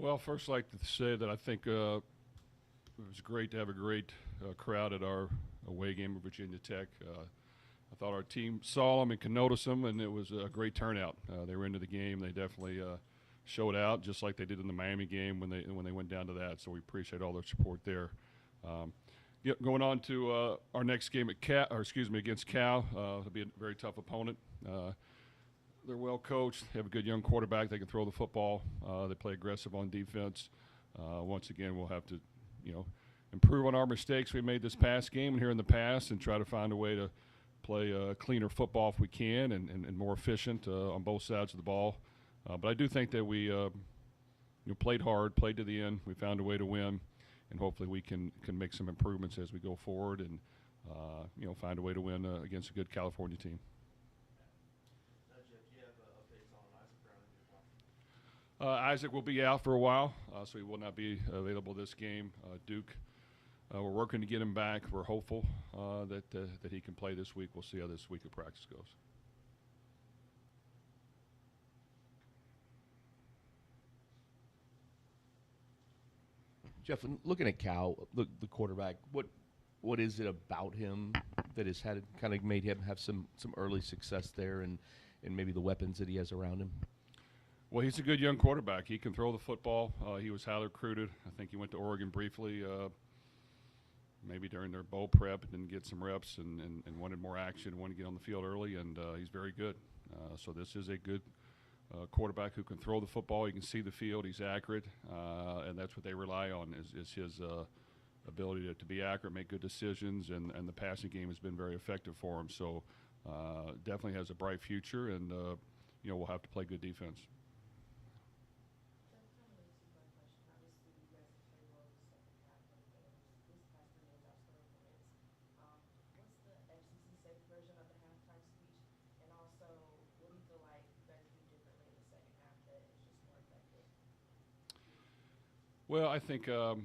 Well, first, I'd like to say that I think it was great to have a great crowd at our away game at Virginia Tech. I thought our team saw them and could notice them, and it was a great turnout. They were into the game. They definitely showed out, just like they did in the Miami game when they went down to that. So we appreciate all their support there. Um, yeah, going on to our next game at against Cal. It'll be a very tough opponent. They're well coached. They have a good young quarterback. They can throw the football. They play aggressive on defense. Once again, we'll have to, improve on our mistakes we made this past game and here in the past, and try to find a way to play cleaner football if we can, and more efficient on both sides of the ball. But I do think that we played hard, played to the end. We found a way to win, and hopefully we can make some improvements as we go forward, and find a way to win against a good California team. Isaac will be out for a while, so he will not be available this game. Duke, we're working to get him back. We're hopeful that he can play this week. We'll see how this week of practice goes. Jeff, looking at Cal, the quarterback, what is it about him that has kind of made him have some early success there, and maybe the weapons that he has around him? Well, he's a good young quarterback. He can throw the football. He was highly recruited. I think he went to Oregon briefly, maybe during their bowl prep, and didn't get some reps and wanted more action, wanted to get on the field early, and he's very good. So this is a good quarterback who can throw the football. He can see the field. He's accurate, and that's what they rely on is his ability to be accurate, make good decisions, and the passing game has been very effective for him. So definitely has a bright future, and we'll have to play good defense. Well, I think the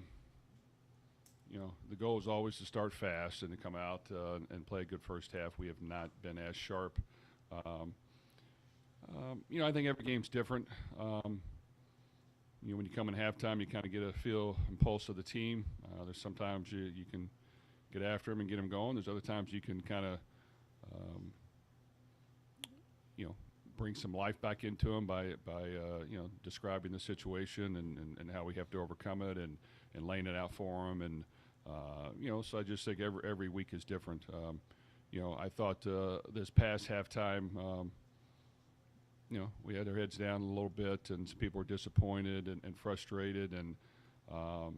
goal is always to start fast and to come out and play a good first half. We have not been as sharp. I think every game's different. When you come in halftime, you kind of get a feel and pulse of the team. There's sometimes you can get after them and get them going. There's other times you can kind of bring some life back into them by describing the situation and how we have to overcome it and laying it out for them. And so I just think every week is different. I thought this past halftime, we had our heads down a little bit, and some people were disappointed and frustrated, and I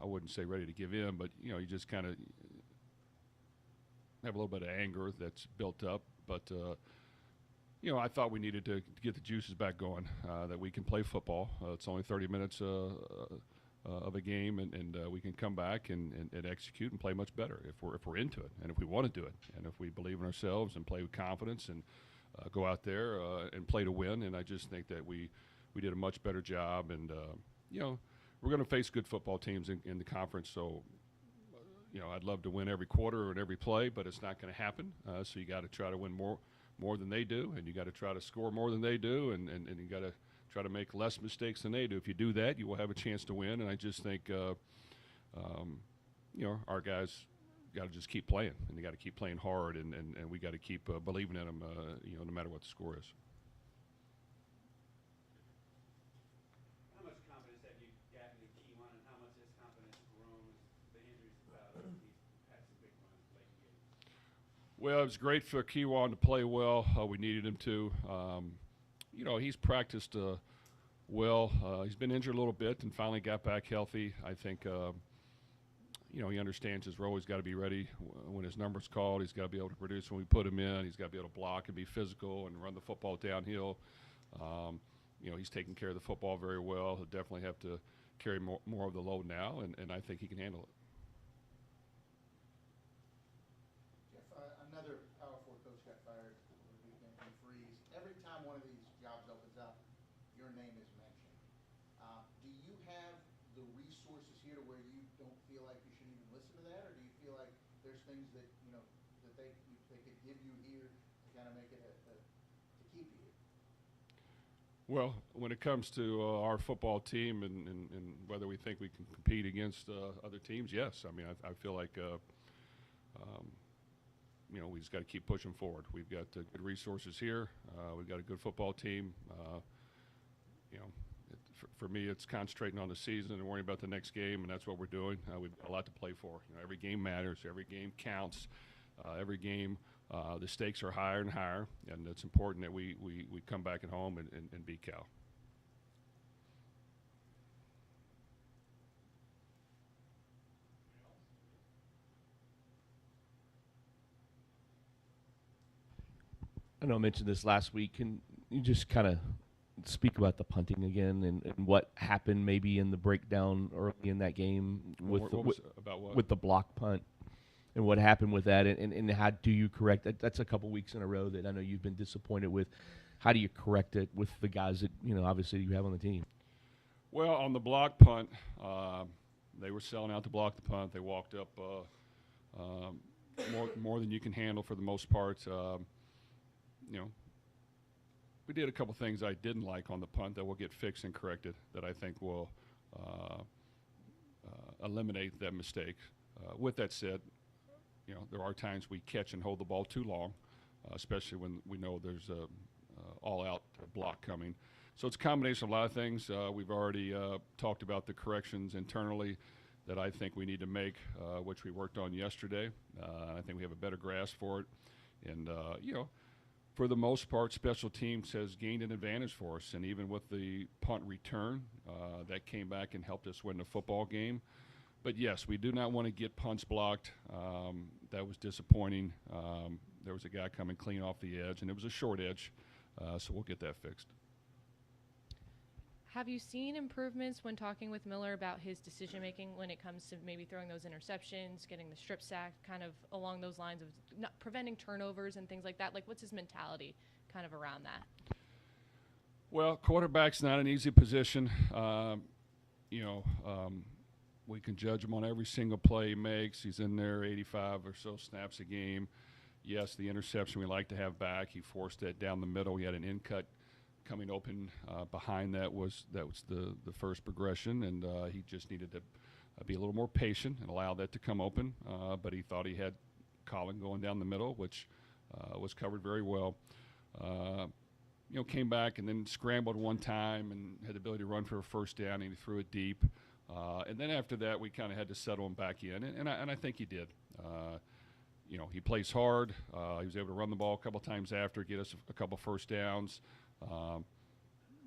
wouldn't say ready to give in, but you just kind of have a little bit of anger that's built up. But I thought we needed to get the juices back going, that we can play football. It's only 30 minutes of a game, and we can come back and execute and play much better if we're into it, and if we want to do it, and if we believe in ourselves and play with confidence and go out there and play to win. And I just think that we did a much better job, and we're going to face good football teams in the conference, so I'd love to win every quarter and every play, but it's not going to happen. So you got to try to win more than they do, and you got to try to score more than they do, and you got to try to make less mistakes than they do. If you do that, you will have a chance to win. And I just think our guys got to just keep playing, and they got to keep playing hard, and we got to keep believing in them, no matter what the score is. How much confidence have you gotten in Keywan, and how much has confidence grown as the injuries about he's had some big runs late in games? Well, it was great for Keywan to play well. We needed him to. He's practiced well. He's been injured a little bit and finally got back healthy. I think he understands his role. He's got to be ready when his number's called. He's got to be able to produce when we put him in. He's got to be able to block and be physical and run the football downhill. He's taking care of the football very well. He'll definitely have to carry more of the load now, and I think he can handle it. Jeff, another Power 4 coach got fired over the weekend in Freeze. Every time one of these jobs opens up, your name is mentioned. Do you have the resources here to where you don't feel like you should even listen to that, or do you feel like there's things that that they could give you here to kind of make it to keep you here? Well, when it comes to our football team and whether we think we can compete against other teams, yes. I mean, I feel like, we just got to keep pushing forward. We've got good resources here. We've got a good football team. For me, it's concentrating on the season and worrying about the next game, and that's what we're doing. We've got a lot to play for. Every game matters. Every game counts. Every game, the stakes are higher and higher, and it's important that we come back at home and beat Cal. I know I mentioned this last week. Can you just kind of speak about the punting again and what happened maybe in the breakdown early in that game About what? with the block punt and what happened with that and how do you correct that? That's a couple weeks in a row that I know you've been disappointed with. How do you correct it with the guys that, obviously you have on the team? Well, on the block punt, they were selling out to block the punt. They walked up more than you can handle for the most part. We did a couple things I didn't like on the punt that will get fixed and corrected that I think will eliminate that mistake. With that said, there are times we catch and hold the ball too long, especially when we know there's a all-out block coming. So it's a combination of a lot of things. We've already talked about the corrections internally that I think we need to make, which we worked on yesterday. I think we have a better grasp for it. And, for the most part, special teams has gained an advantage for us. And even with the punt return, that came back and helped us win the football game. But, yes, we do not want to get punts blocked. That was disappointing. There was a guy coming clean off the edge, and it was a short edge. So we'll get that fixed. Have you seen improvements when talking with Miller about his decision-making when it comes to maybe throwing those interceptions, getting the strip sack, kind of along those lines of not preventing turnovers and things like that? Like, what's his mentality kind of around that? Well, quarterback's not an easy position. We can judge him on every single play he makes. He's in there 85 or so snaps a game. Yes, the interception we like to have back. He forced that down the middle. He had an in-cut coming open behind that was the first progression, and he just needed to be a little more patient and allow that to come open. But he thought he had Colin going down the middle, which was covered very well. Came back and then scrambled one time and had the ability to run for a first down, and he threw it deep. And then after that, we kind of had to settle him back in, and I think he did. He plays hard. He was able to run the ball a couple times after, get us a couple first downs.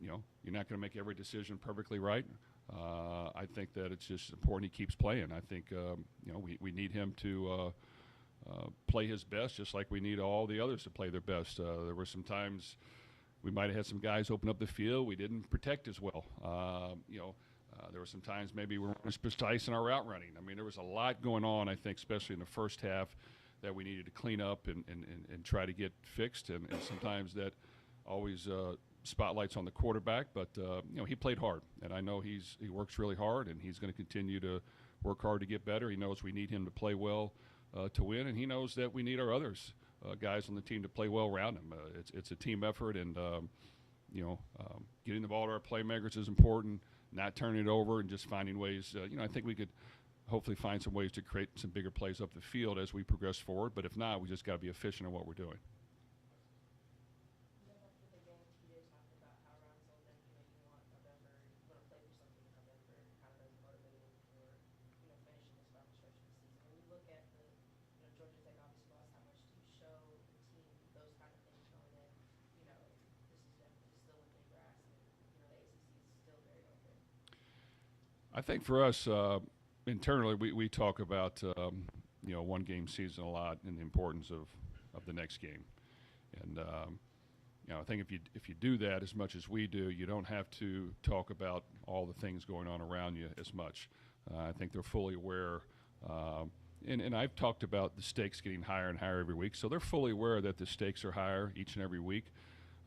You're not going to make every decision perfectly right. I think that it's just important he keeps playing. I think, we need him to play his best, just like we need all the others to play their best. There were some times we might have had some guys open up the field. We didn't protect as well. There were some times maybe we weren't precise in our route running. I mean, there was a lot going on, I think, especially in the first half, that we needed to clean up and try to get fixed. And sometimes that always spotlights on the quarterback, but he played hard, and I know he works really hard, and he's going to continue to work hard to get better. He knows we need him to play well to win, and he knows that we need our others guys on the team to play well around him. It's a team effort, and getting the ball to our playmakers is important. Not turning it over and just finding ways. I think we could hopefully find some ways to create some bigger plays up the field as we progress forward. But if not, we just got to be efficient in what we're doing. I think for us, internally, we talk about one game season a lot and the importance of the next game, and I think if you do that as much as we do, you don't have to talk about all the things going on around you as much. I think they're fully aware, and I've talked about the stakes getting higher and higher every week, so they're fully aware that the stakes are higher each and every week,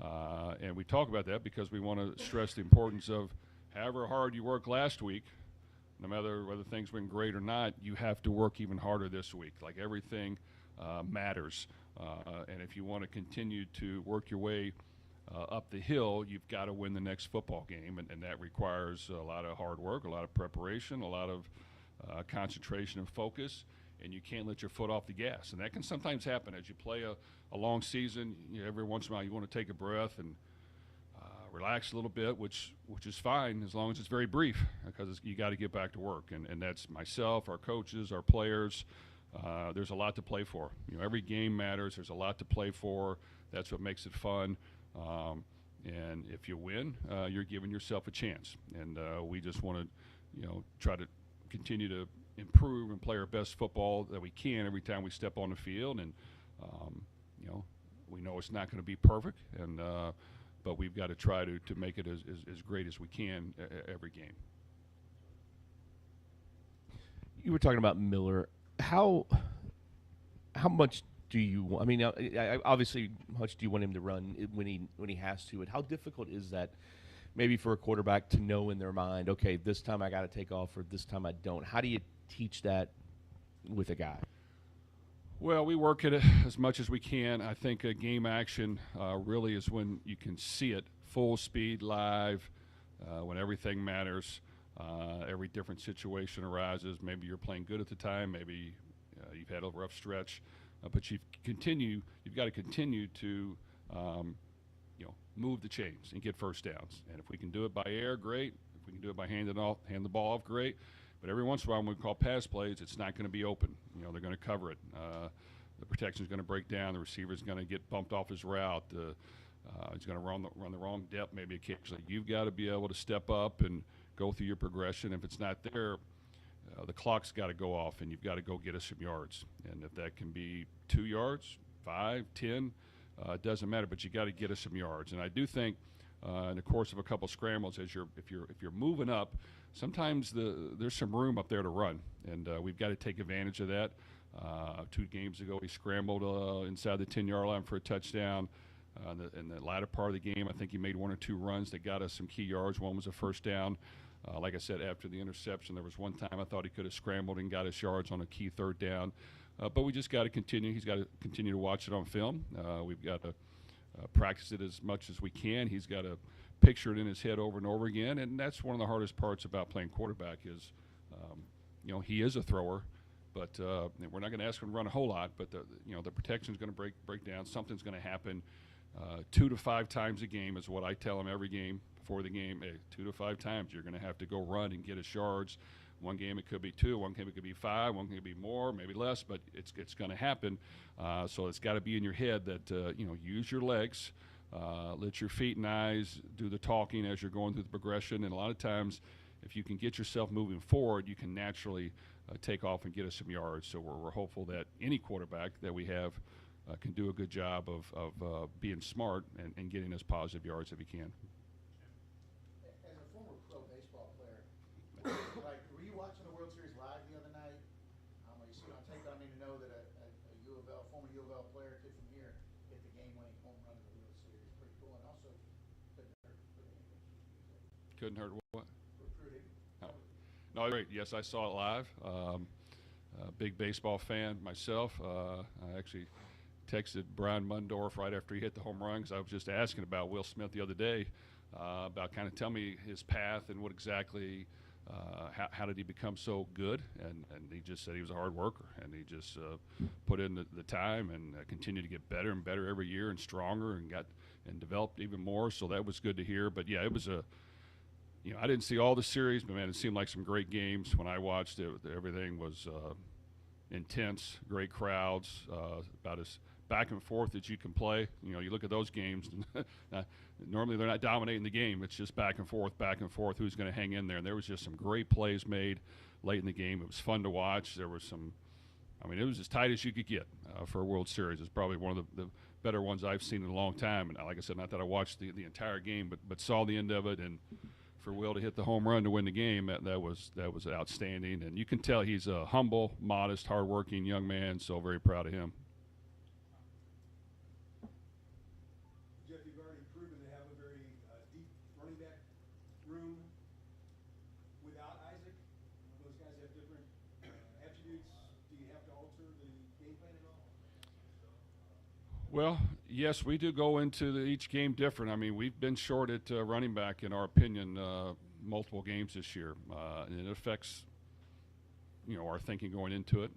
and we talk about that because we want to stress the importance of however hard you worked last week. No matter whether things went great or not, you have to work even harder this week. Like, everything matters. And if you want to continue to work your way up the hill, you've got to win the next football game, and that requires a lot of hard work, a lot of preparation, a lot of concentration and focus, and you can't let your foot off the gas. And that can sometimes happen as you play a long season. Every once in a while you want to take a breath and relax a little bit, which is fine as long as it's very brief, because you got to get back to work. And that's myself, our coaches, our players. There's a lot to play for. Every game matters. There's a lot to play for. That's what makes it fun. And if you win, you're giving yourself a chance. And we just want to, try to continue to improve and play our best football that we can every time we step on the field. And we know it's not going to be perfect, and but we've got to try to make it as great as we can every game. You were talking about Miller. How much do you? I mean, obviously, how much do you want him to run when he has to? And how difficult is that, maybe for a quarterback to know in their mind, okay, this time I got to take off, or this time I don't? How do you teach that with a guy? Well, we work at it as much as we can. I think a game action really is when you can see it full speed, live, when everything matters. Every different situation arises. Maybe you're playing good at the time. Maybe you've had a rough stretch, but you've got to continue to move the chains and get first downs. And if we can do it by air, great. If we can do it by hand the ball off, great. But every once in a while, when we call pass plays, it's not going to be open. They're going to cover it. The protection is going to break down. The receiver is going to get bumped off his route. He's going to run the wrong depth maybe occasionally. You've got to be able to step up and go through your progression. If it's not there, the clock's got to go off, and you've got to go get us some yards. And if that can be 2 yards, 5, 10, it doesn't matter. But you got to get us some yards. And I do think in the course of a couple scrambles, if you're moving up, sometimes there's some room up there to run, and we've got to take advantage of that. 2 games ago, he scrambled inside the 10-yard line for a touchdown. In the latter part of the game, I think he made 1 or 2 runs that got us some key yards. One was a first down. Like I said, after the interception, there was one time I thought he could have scrambled and got us yards on a key third down. But we just got to continue. He's got to continue to watch it on film. We've got to practice it as much as we can. He's got to picture it in his head over and over again, and that's one of the hardest parts about playing quarterback is, he is a thrower, but we're not going to ask him to run a whole lot, but the protection is going to break down. Something's going to happen 2 to 5 times a game is what I tell him every game before the game. Hey, 2 to 5 times you're going to have to go run and get us yards. One game it could be 2, one game it could be 5, one game it could be more, maybe less, but it's going to happen. So it's got to be in your head that use your legs. Let your feet and eyes do the talking as you're going through the progression. And a lot of times, if you can get yourself moving forward, you can naturally take off and get us some yards. So we're hopeful that any quarterback that we have can do a good job of being smart and getting us positive yards if he can. As a former pro baseball player, were you watching the World Series live the other night? You see it on tape. I mean to know that a former UofL player kid from here hit the game-winning home run in the World Series. Pretty cool, and also couldn't hurt Couldn't hurt what? recruiting. No, great. Yes, I saw it live. Big baseball fan myself. I actually texted Brian Mundorf right after he hit the home run because I was just asking about Will Smith the other day, about kind of tell me his path and what exactly, how did he become so good? And he just said he was a hard worker, and he just put in the time and continued to get better and better every year and stronger and developed even more. So that was good to hear. But yeah, it was I didn't see all the series, but man, it seemed like some great games when I watched it. Everything was intense, great crowds, about as back and forth that you can play. You look at those games, normally they're not dominating the game. It's just back and forth, who's going to hang in there. And there was just some great plays made late in the game. It was fun to watch. There was it was as tight as you could get for a World Series. It's probably one of the better ones I've seen in a long time. And like I said, not that I watched the entire game, but saw the end of it. And for Will to hit the home run to win the game, that was outstanding. And you can tell he's a humble, modest, hardworking young man, so very proud of him. Jeff, you've already proven to have a very deep running back room without Isaac. Those guys have different attributes. Do you have to alter the game plan at all? Well, yes, we do go into each game different. I mean, we've been short at running back, in our opinion, multiple games this year, and it affects, our thinking going into it.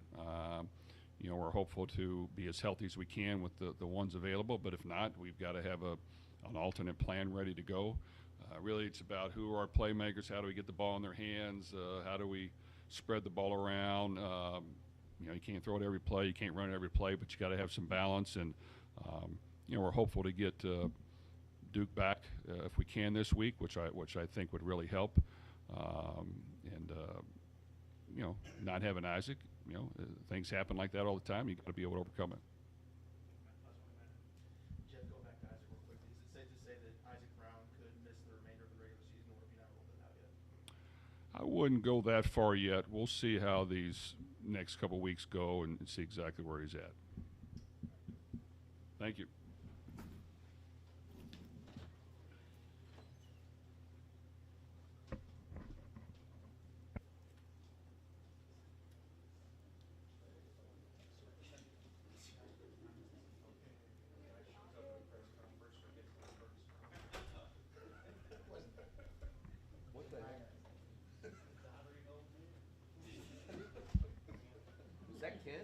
We're hopeful to be as healthy as we can with the ones available, but if not, we've got to have an alternate plan ready to go. Really, it's about who are our playmakers, how do we get the ball in their hands, how do we spread the ball around. You can't throw it every play, you can't run it every play, but you got to have some balance. And we're hopeful to get Duke back if we can this week, which I think would really help. And not having Isaac, things happen like that all the time. You got to be able to overcome it. Jeff, go back to Isaac real quickly. Is it safe to say that Isaac Brown could miss the remainder of the regular season, or have you not ruled it out yet? I wouldn't go that far yet. We'll see how these next couple weeks go and see exactly where he's at. Thank you. Is that Kent?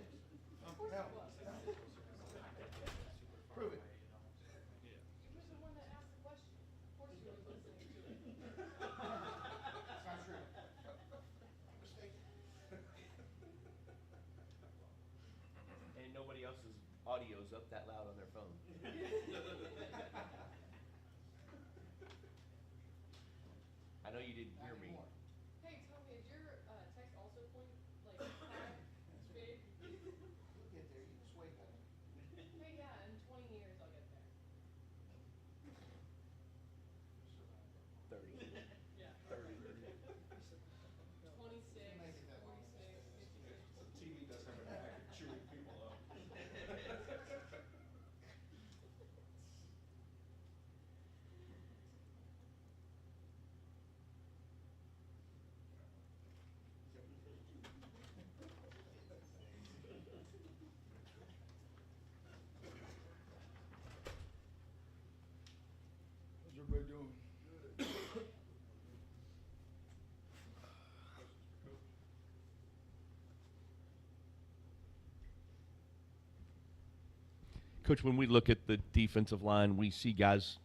Prove it. It's not true. And nobody else's audio's up that loud on their phone. I know you didn't hear me. Hey, Tommy, is your text also point like high, big? You'll get there, you just wait, buddy. Hey, yeah, in 20 years I'll get there. 30. Yeah. 30. 26, 46, 56. TV does have a knack of chewing people up. How's everybody doing? Coach, when we look at the defensive line, we see guys,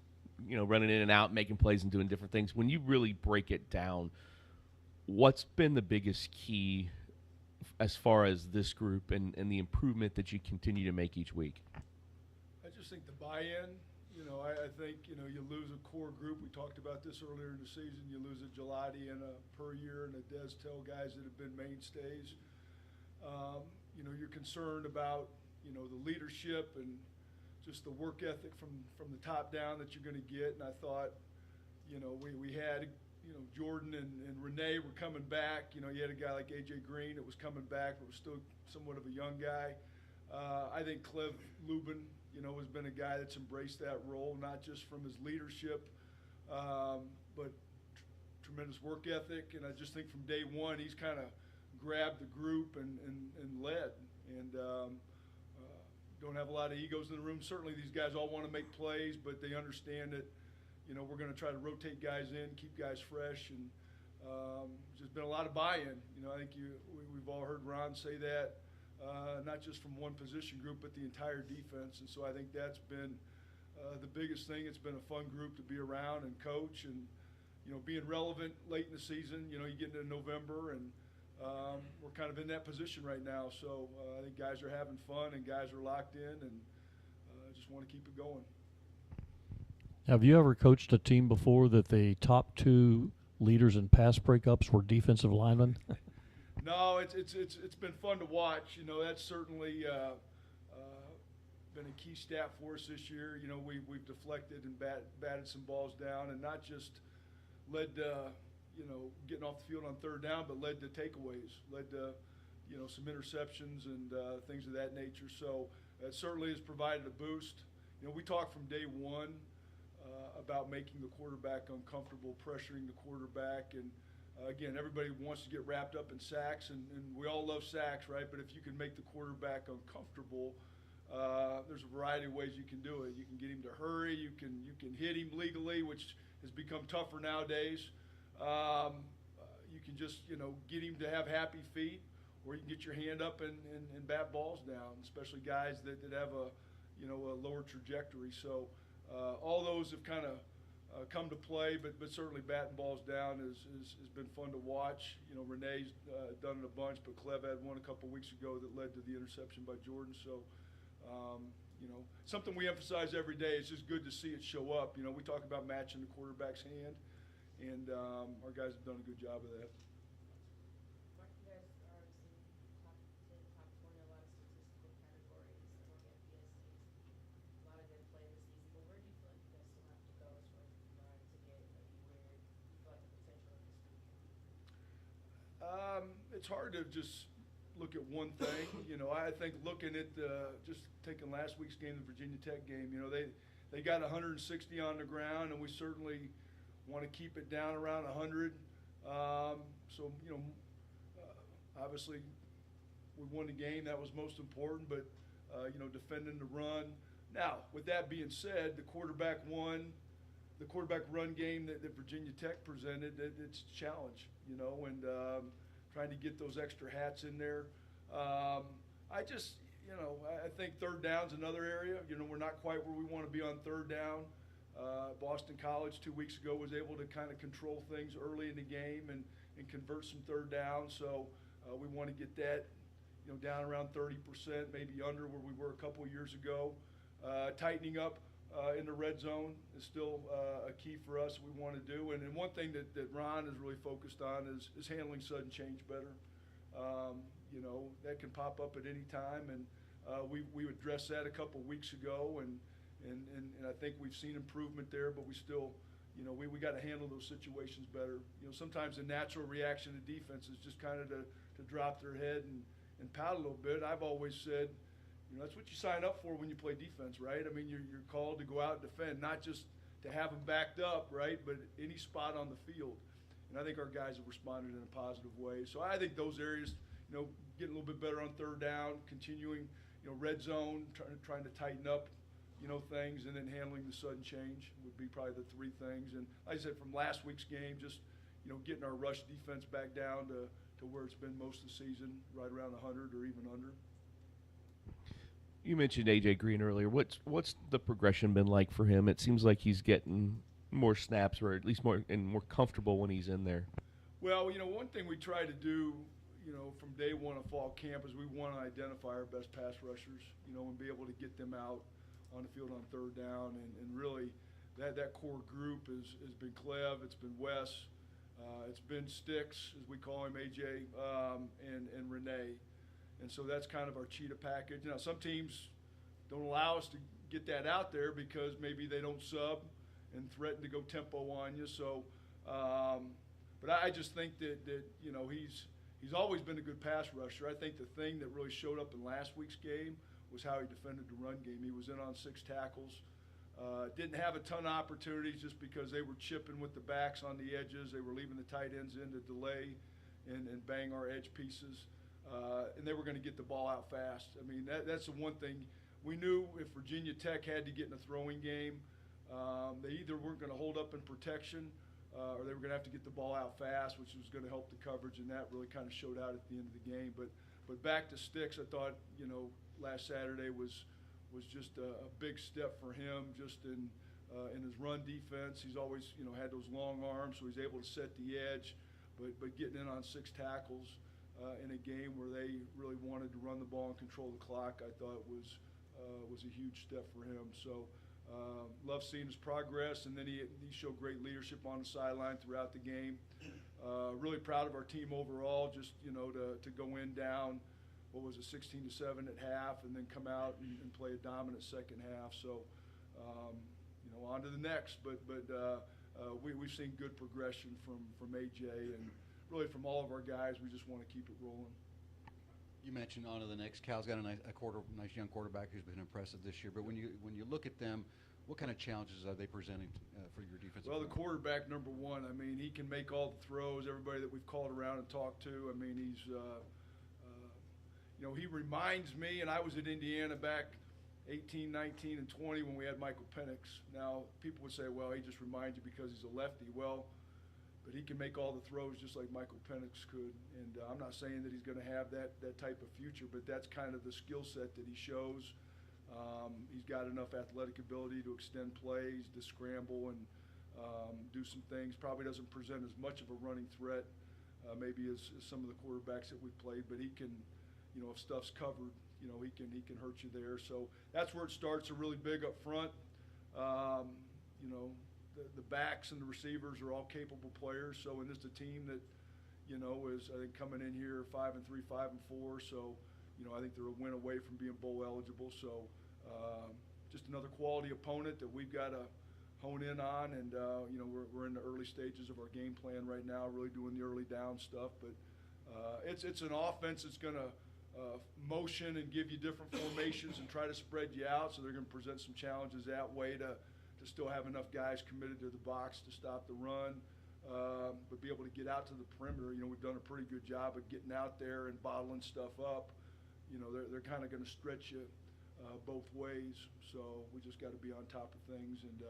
running in and out, making plays and doing different things. When you really break it down, what's been the biggest key as far as this group and the improvement that you continue to make each week? I just think the buy-in, I think, you lose a core group. We talked about this earlier in the season. You lose a Gelati and a Puryear and a Destel, guys that have been mainstays. You're concerned about, the leadership and just the work ethic from the top down that you're going to get. And I thought, we had, Jordan and Renee were coming back. You had a guy like A.J. Green that was coming back, but was still somewhat of a young guy. I think Clev Lubin, has been a guy that's embraced that role, not just from his leadership, but tremendous work ethic. And I just think from day one, he's kind of grabbed the group and led. And don't have a lot of egos in the room. Certainly these guys all want to make plays, but they understand that, we're going to try to rotate guys in, keep guys fresh. And there's been a lot of buy-in. I think we've all heard Ron say that. Not just from one position group, but the entire defense. And so I think that's been the biggest thing. It's been a fun group to be around and coach and, being relevant late in the season. You get into November and we're kind of in that position right now. So I think guys are having fun and guys are locked in and just want to keep it going. Have you ever coached a team before that the top two leaders in pass breakups were defensive linemen? No, it's been fun to watch. That's certainly been a key stat for us this year. We've deflected and batted some balls down, and not just led to getting off the field on third down, but led to takeaways, led to some interceptions and things of that nature. So that certainly has provided a boost. We talked from day one about making the quarterback uncomfortable, pressuring the quarterback, and again, everybody wants to get wrapped up in sacks, and we all love sacks, right? But if you can make the quarterback uncomfortable, there's a variety of ways you can do it. You can get him to hurry. You can hit him legally, which has become tougher nowadays. You can just, get him to have happy feet, or you can get your hand up and bat balls down, especially guys that have a lower trajectory. So all those have kind of come to play, but certainly batting balls down has been fun to watch. Renee's done it a bunch, but Clev had one a couple weeks ago that led to the interception by Jordan. So, something we emphasize every day. It's just good to see it show up. We talk about matching the quarterback's hand, and our guys have done a good job of that. Mark, you guys are obviously top 10, top 20 in a lot of statistical categories among FBS teams. A lot of good play this season, but where do you feel like you guys still have to go as far as the grind to get maybe where you feel like the potential of this group can be? It's hard to just look at one thing. I think looking at just taking last week's game, the Virginia Tech game, they got 160 on the ground, and we certainly want to keep it down around 100. Obviously we won the game. That was most important, but, defending the run. Now, with that being said, the quarterback run game that Virginia Tech presented, it's a challenge, and trying to get those extra hats in there. I think third down's another area. We're not quite where we want to be on third down. Boston College 2 weeks ago was able to kind of control things early in the game and convert some third downs. So we want to get that, down around 30%, maybe under where we were a couple of years ago. Tightening up in the red zone is still a key for us. We want to do. And one thing that Ron is really focused on is handling sudden change better. That can pop up at any time, and we addressed that a couple weeks ago, and I think we've seen improvement there, but we still, we got to handle those situations better. Sometimes the natural reaction to defense is just kind of to drop their head and pout a little bit. I've always said, that's what you sign up for when you play defense, right? I mean, you're called to go out and defend, not just to have them backed up, right, but any spot on the field. And I think our guys have responded in a positive way. So I think those areas, getting a little bit better on third down, continuing, red zone, trying to tighten up, things, and then handling the sudden change would be probably the three things. And like I said, from last week's game, just, getting our rush defense back down to where it's been most of the season, right around 100 or even under. You mentioned A.J. Green earlier. What's the progression been like for him? It seems like he's getting more snaps, or at least more comfortable when he's in there. Well, one thing we try to do, from day one of fall camp is we want to identify our best pass rushers, and be able to get them out on the field on third down. And really, that core group has been Clev, it's been Wes, it's been Sticks, as we call him, AJ, and Renee. And so that's kind of our cheetah package. Now, some teams don't allow us to get that out there because maybe they don't sub and threaten to go tempo on you. So, but I just think that he's always been a good pass rusher. I think the thing that really showed up in last week's game was how he defended the run game. He was in on 6 tackles. Didn't have a ton of opportunities just because they were chipping with the backs on the edges. They were leaving the tight ends in to delay and bang our edge pieces. And they were going to get the ball out fast. I mean, that's the one thing. We knew if Virginia Tech had to get in a throwing game, they either weren't going to hold up in protection or they were going to have to get the ball out fast, which was going to help the coverage, and that really kind of showed out at the end of the game. But back to Sticks, I thought, last Saturday was just a big step for him just in his run defense. He's always, had those long arms, so he's able to set the edge, but getting in on 6 tackles in a game where they really wanted to run the ball and control the clock, I thought was a huge step for him. So love seeing his progress, and then he showed great leadership on the sideline throughout the game. Really proud of our team overall, just to go in down, what was it, 16-7 at half, and then come out and play a dominant second half. So on to the next, but we've seen good progression from AJ, and really from all of our guys. We just want to keep it rolling. You mentioned on to the next. Cal's got a nice young quarterback who's been impressive this year. But when you look at them, what kind of challenges are they presenting for your defense? Well, the quarterback, number one, I mean, he can make all the throws. Everybody that we've called around and talked to, I mean, he's he reminds me, and I was at Indiana back 18, 19, and 20 when we had Michael Penix. Now, people would say, well, he just reminds you because he's a lefty. Well, but he can make all the throws just like Michael Penix could. And I'm not saying that he's going to have that type of future, but that's kind of the skill set that he shows. He's got enough athletic ability to extend plays, to scramble, and do some things. Probably doesn't present as much of a running threat maybe as some of the quarterbacks that we've played, but he can, if stuff's covered, he can hurt you there. So that's where it starts. Are really big up front. The backs and the receivers are all capable players. So and this is a team that, is I think coming in here 5-3, 5-4. So I think they're a win away from being bowl eligible. So just another quality opponent that we've got to hone in on. And we're in the early stages of our game plan right now, really doing the early down stuff. But it's an offense that's going to motion and give you different formations and try to spread you out. So they're going to present some challenges that way to still have enough guys committed to the box to stop the run, but be able to get out to the perimeter. We've done a pretty good job of getting out there and bottling stuff up. They're kind of going to stretch you both ways. So we just got to be on top of things. And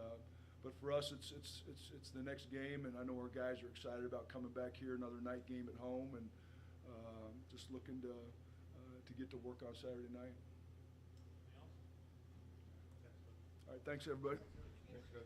but for us, it's the next game, and I know our guys are excited about coming back here, another night game at home, and just looking to get to work on Saturday night. All right, thanks everybody. Thanks, guys.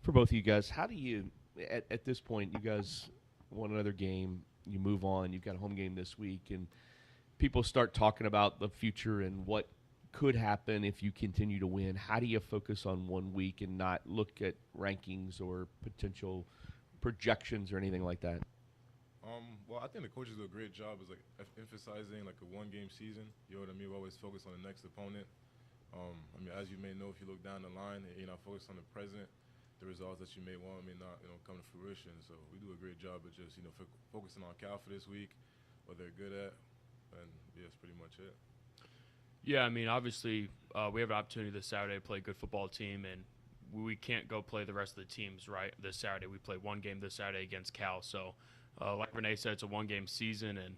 For both of you guys, how do you, at this point, you guys won another game, you move on, you've got a home game this week, and people start talking about the future and what could happen if you continue to win. How do you focus on 1 week and not look at rankings or potential projections or anything like that? Well, I think the coaches do a great job is emphasizing a one-game season. You know what I mean? We always focus on the next opponent. I mean, as you may know, if you look down the line and you're not focused on the present, the results that you may want may not, come to fruition. So we do a great job of just, focusing on Cal for this week, what they're good at, and yeah, that's pretty much it. Yeah, I mean, obviously, we have an opportunity this Saturday to play a good football team, and we can't go play the rest of the teams, right, this Saturday. We play one game this Saturday against Cal. So, like Renee said, it's a one-game season, and,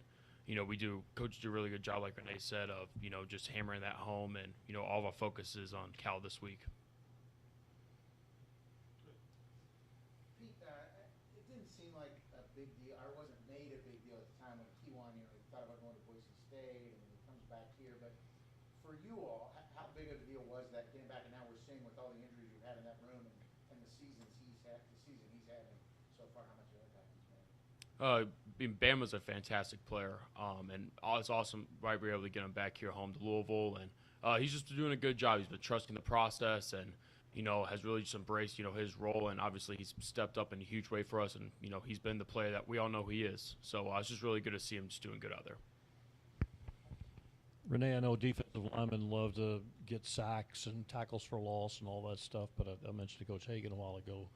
coaches do a really good job, like Renee said, of, just hammering that home, and, all of our focus is on Cal this week. Pete, it didn't seem like a big deal, or it wasn't made a big deal at the time when Kiwan, he thought about going to Boise State, and he comes back here. But for you all, how big of a deal was that getting back? And now we're seeing with all the injuries you've had in that room and the season he's had, and so far how much of an impact he's made. Bam was a fantastic player, and it's awesome, right? We're able to get him back here home to Louisville, and he's just doing a good job. He's been trusting the process, and has really just embraced his role, and obviously he's stepped up in a huge way for us, and he's been the player that we all know he is. So it's just really good to see him just doing good out there. Renee, I know defensive linemen love to get sacks and tackles for loss and all that stuff, but I mentioned to Coach Hagan a while ago,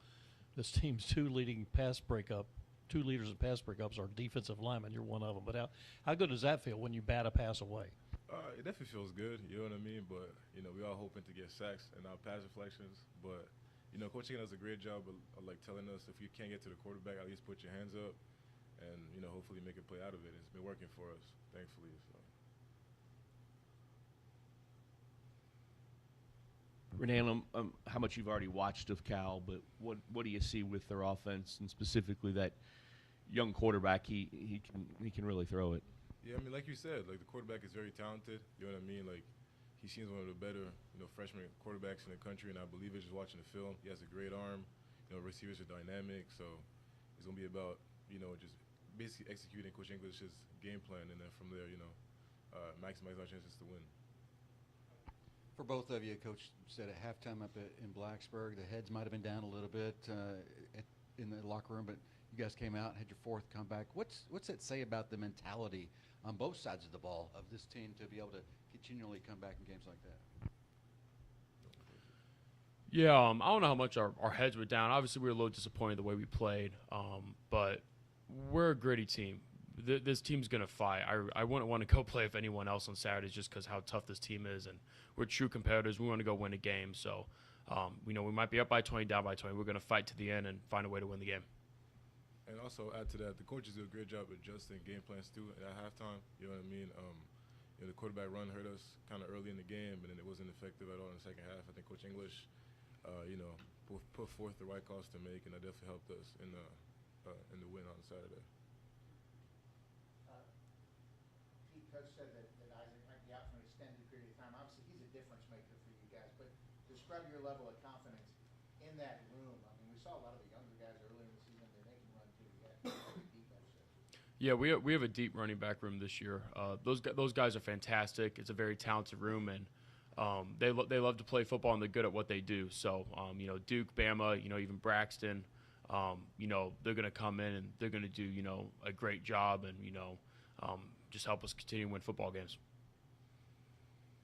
this team's two leaders in pass breakups are defensive linemen. You're one of them. But how good does that feel when you bat a pass away? It definitely feels good, you know what I mean? But, we all hoping to get sacks and not pass deflections. But, Coach Hagan does a great job of telling us if you can't get to the quarterback, at least put your hands up and, hopefully make a play out of it. It's been working for us, thankfully. So. Renee, how much you've already watched of Cal, but what do you see with their offense, and specifically that young quarterback? He can really throw it. Yeah, I mean, like you said, the quarterback is very talented. You know what I mean? He seems one of the better, freshman quarterbacks in the country, and I believe it just watching the film. He has a great arm. Receivers are dynamic, so it's gonna be about just basically executing Coach English's game plan, and then from there, maximize our chances to win. For both of you, Coach said at halftime up in Blacksburg, the heads might have been down a little bit in the locker room, but you guys came out and had your fourth comeback. What's that say about the mentality on both sides of the ball of this team to be able to continually come back in games like that? Yeah, I don't know how much our heads were down. Obviously, we were a little disappointed the way we played, but we're a gritty team. This team's going to fight. I wouldn't want to go play with anyone else on Saturdays just because how tough this team is, and we're true competitors. We want to go win a game. So, we might be up by 20, down by 20. We're going to fight to the end and find a way to win the game. And also add to that, the coaches do a great job adjusting game plans too at halftime. You know what I mean? The quarterback run hurt us kind of early in the game, and then it wasn't effective at all in the second half. I think Coach English, put forth the right calls to make, and that definitely helped us in the win on Saturday. Pete, Coach said that Isaac might be out for an extended period of time. Obviously, he's a difference maker for you guys, but describe your level of confidence in that room. I mean, we saw a lot of the younger guys earlier in the season. They can run too. You got deep back there. Yeah, we have a deep running back room this year. Those guys are fantastic. It's a very talented room, and they love to play football, and they're good at what they do. So, Duke, Bama, even Braxton, they're going to come in and they're going to do, a great job, and, just help us continue to win football games.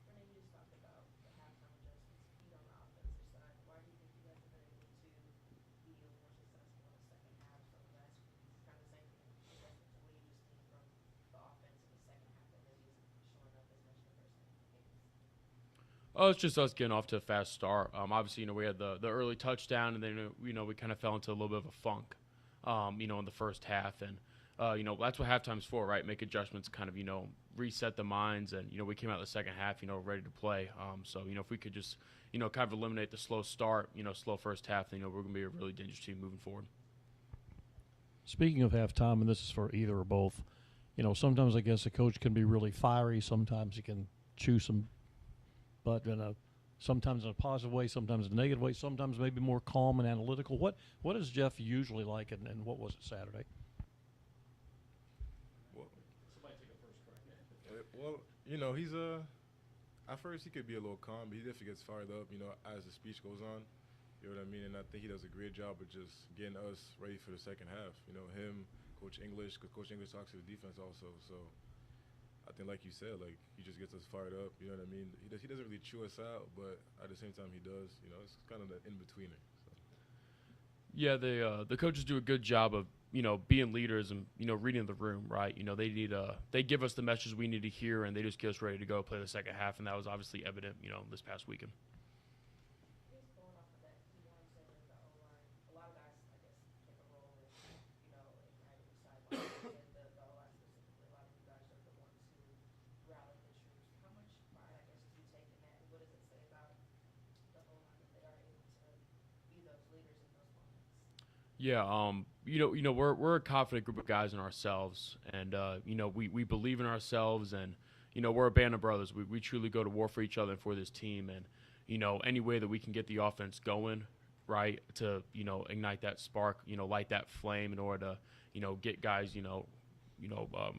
Renee, you just talked about the halftime adjustments, Pete, on the offensive side. Why do you think you guys have been able to be a little more successful in the second half? Some of that's kind of the same thing, adjustments. What do you just think from the offense in the second half that maybe isn't showing up as much in the first half? Oh, it's just us getting off to a fast start. Obviously, we had the early touchdown, and then we kind of fell into a little bit of a funk, in the first half, and that's what halftime's for, right? Make adjustments, kind of reset the minds, and we came out the second half, ready to play. So if we could just kind of eliminate the slow start, slow first half, then we're gonna be a really dangerous team moving forward. Speaking of halftime, and this is for either or both, sometimes I guess a coach can be really fiery. Sometimes he can chew some butt sometimes in a positive way, sometimes in a negative way, sometimes maybe more calm and analytical. What is Jeff usually like, and what was it Saturday? Somebody take a first crack. Well, he's at first he could be a little calm, but he definitely gets fired up, as the speech goes on. You know what I mean? And I think he does a great job of just getting us ready for the second half. Him, Coach English, because Coach English talks to the defense also. So I think, like you said, like he just gets us fired up. You know what I mean? He doesn't really chew us out, but at the same time he does. You know, it's kind of the in-betweener. So. Yeah, the coaches do a good job of being leaders and reading the room, right? They give us the message we need to hear, and they just get us ready to go play the second half, and that was obviously evident this past weekend. I guess going off of that, you know what I'm saying, the O-line, a lot of guys, I guess, take a role in, igniting the sideline. The O-line specifically, a lot of you guys are the ones who rally the troops. How much pride, I guess, do you take in that, and what does it say about the O-line that they are able to be those leaders in those moments? Yeah, we're a confident group of guys in ourselves, and we believe in ourselves, and we're a band of brothers. We truly go to war for each other and for this team, and any way that we can get the offense going, right, to ignite that spark, light that flame in order to get guys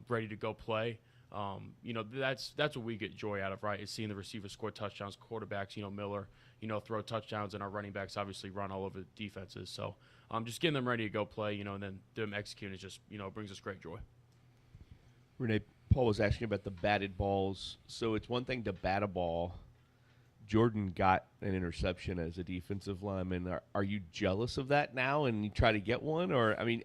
ready to go play. That's what we get joy out of, right? Is seeing the receivers score touchdowns, quarterbacks, Miller, throw touchdowns, and our running backs obviously run all over the defenses. So just getting them ready to go play, and then them executing is just, brings us great joy. Renee, Paul was asking about the batted balls. So it's one thing to bat a ball. Jordan got an interception as a defensive lineman. Are you jealous of that now and you try to get one? Or, I mean,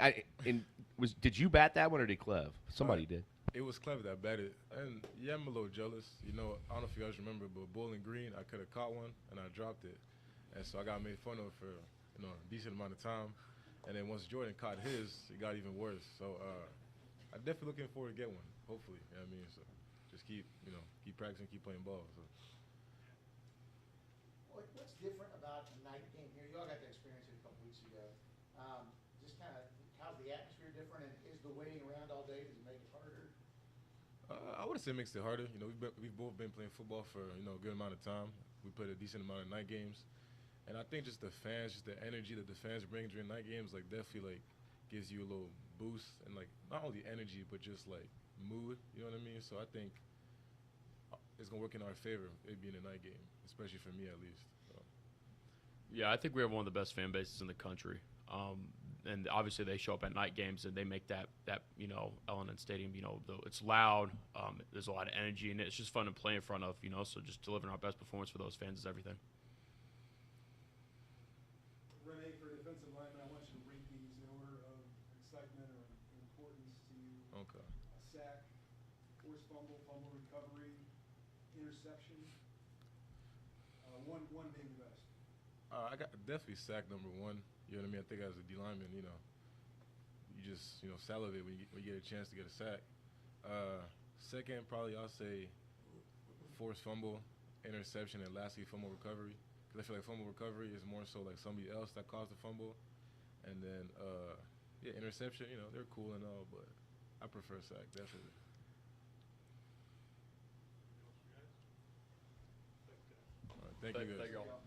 did you bat that one or did Clev? Somebody did. It was Clev that batted. And, yeah, I'm a little jealous. I don't know if you guys remember, but Bowling Green, I could have caught one, and I dropped it. And so I got made fun of for, a decent amount of time. And then once Jordan caught his, it got even worse. So I'm definitely looking forward to get one, hopefully. You know what I mean? So just keep practicing, keep playing ball. So. What's different about a night game here? You all got to experience it a couple weeks ago. Just kind of, how's the atmosphere different, and is the waiting around all day, does it make it harder? I wouldn't say it makes it harder. We've both been playing football for a good amount of time. We played a decent amount of night games, and I think just the fans, just the energy that the fans bring during night games, like definitely like gives you a little boost and like not only energy but just like mood. You know what I mean? So I think it's gonna work in our favor, it being a night game, especially for me at least. So. Yeah, I think we have one of the best fan bases in the country. And obviously they show up at night games and they make that L&N Stadium, it's loud, there's a lot of energy, and it's just fun to play in front of, so just delivering our best performance for those fans is everything. Renee, for defensive lineman, I want you to rate these in order of excitement or importance to you. Okay. A sack, forced fumble, fumble recovery, interception, one being the best. I got definitely sack number one. You know what I mean? I think as a D lineman, you just salivate when you get a chance to get a sack. Second, probably I'll say forced fumble, interception, and lastly fumble recovery. Because I feel like fumble recovery is more so like somebody else that caused the fumble, and then interception. They're cool and all, but I prefer sack definitely. All right, thank you guys. Thank you all.